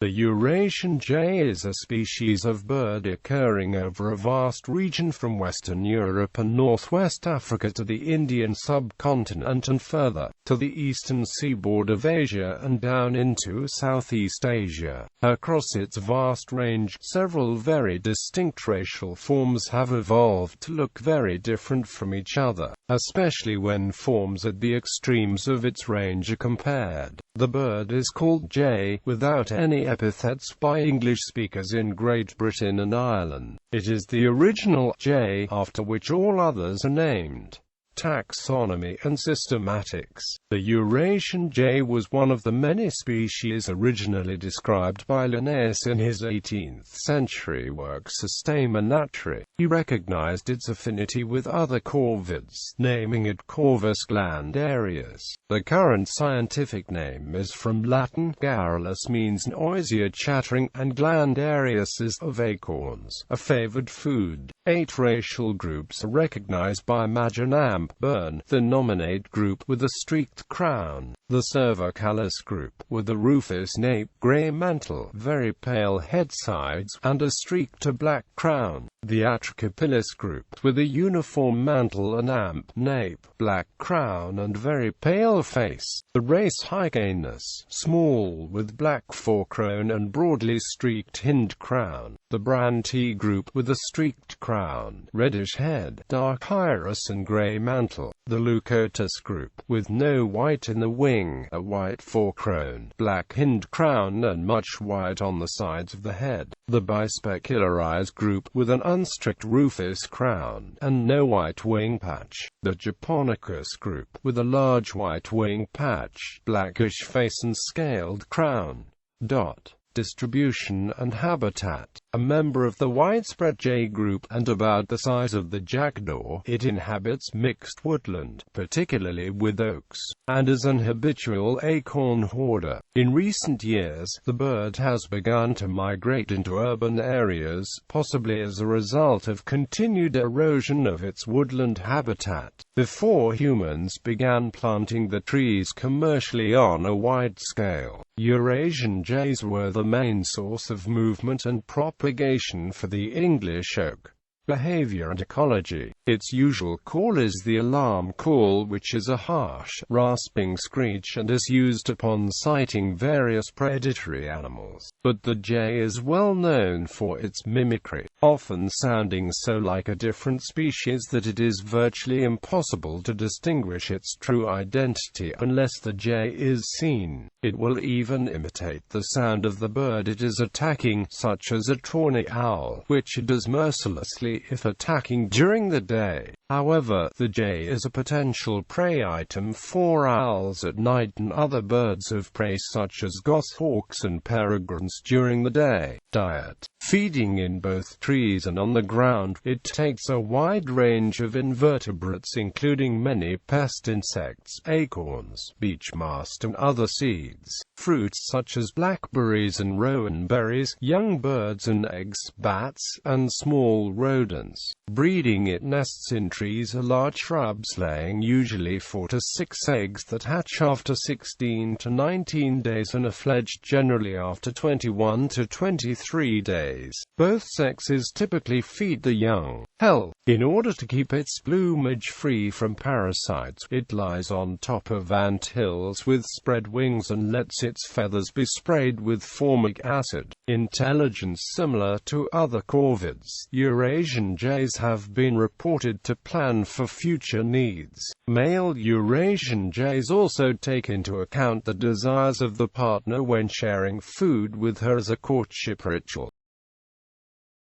The Eurasian jay is a species of bird occurring over a vast region from Western Europe and northwest Africa to the Indian subcontinent and further, to the eastern seaboard of Asia and down into Southeast Asia. Across its vast range, several very distinct racial forms have evolved to look very different from each other, especially when forms at the extremes of its range are compared. The bird is called jay, without any epithets, by English speakers in Great Britain and Ireland. It is the original jay, after which all others are named. Taxonomy and systematics. The Eurasian jay was one of the many species originally described by Linnaeus in his 18th-century work Systema Naturae. He recognized its affinity with other corvids, naming it Corvus glandarius. The current scientific name is from Latin. Garrulus means noisier chattering, and glandarius is of acorns, a favored food. 8 racial groups are recognized by Magenamp Byrne, the nominate group with a streaked crown, the cervicalis group with a rufous nape, grey mantle, very pale head sides, and a streaked to black crown, the Atricopilus group with a uniform mantle and amp, nape, black crown and very pale face, the race Hycanus, small with black forecrown and broadly streaked hind crown, the Brantee group with a streaked crown, reddish head, dark iris and grey mantle, the Leucotus group with no white in the wing, a white forecrown, black hind crown and much white on the sides of the head, the Bispecularis group with an unstreaked rufous crown, and no white wing patch, the Japonicus group with a large white wing patch, blackish face and scaled crown. Distribution and habitat. A member of the widespread jay group, and about the size of the jackdaw, it inhabits mixed woodland, particularly with oaks, and is an habitual acorn hoarder. In recent years, the bird has begun to migrate into urban areas, possibly as a result of continued erosion of its woodland habitat. Before humans began planting the trees commercially on a wide scale, Eurasian jays were the main source of movement and propagation for the English oak. Behavior and ecology. Its usual call is the alarm call, which is a harsh, rasping screech and is used upon sighting various predatory animals. But the jay is well known for its mimicry, often sounding so like a different species that it is virtually impossible to distinguish its true identity unless the jay is seen. It will even imitate the sound of the bird it is attacking, such as a tawny owl, which it does mercilessly if attacking during the day. However, the jay is a potential prey item for owls at night and other birds of prey such as goshawks and peregrines during the day. Diet. Feeding in both trees and on the ground, it takes a wide range of invertebrates including many pest insects, acorns, beech mast and other seeds, fruits such as blackberries and rowan berries, young birds and eggs, bats, and small rodents. Breeding, it nests in trees or large shrubs, laying usually 4 to 6 eggs that hatch after 16 to 19 days and are fledged generally after 21 to 23 days. Both sexes typically feed the young. In order to keep its plumage free from parasites, it lies on top of ant hills with spread wings and lets its feathers be sprayed with formic acid. Intelligence. Similar to other corvids, Eurasian jays have been reported to plan for future needs. Male Eurasian jays also take into account the desires of the partner when sharing food with her as a courtship ritual.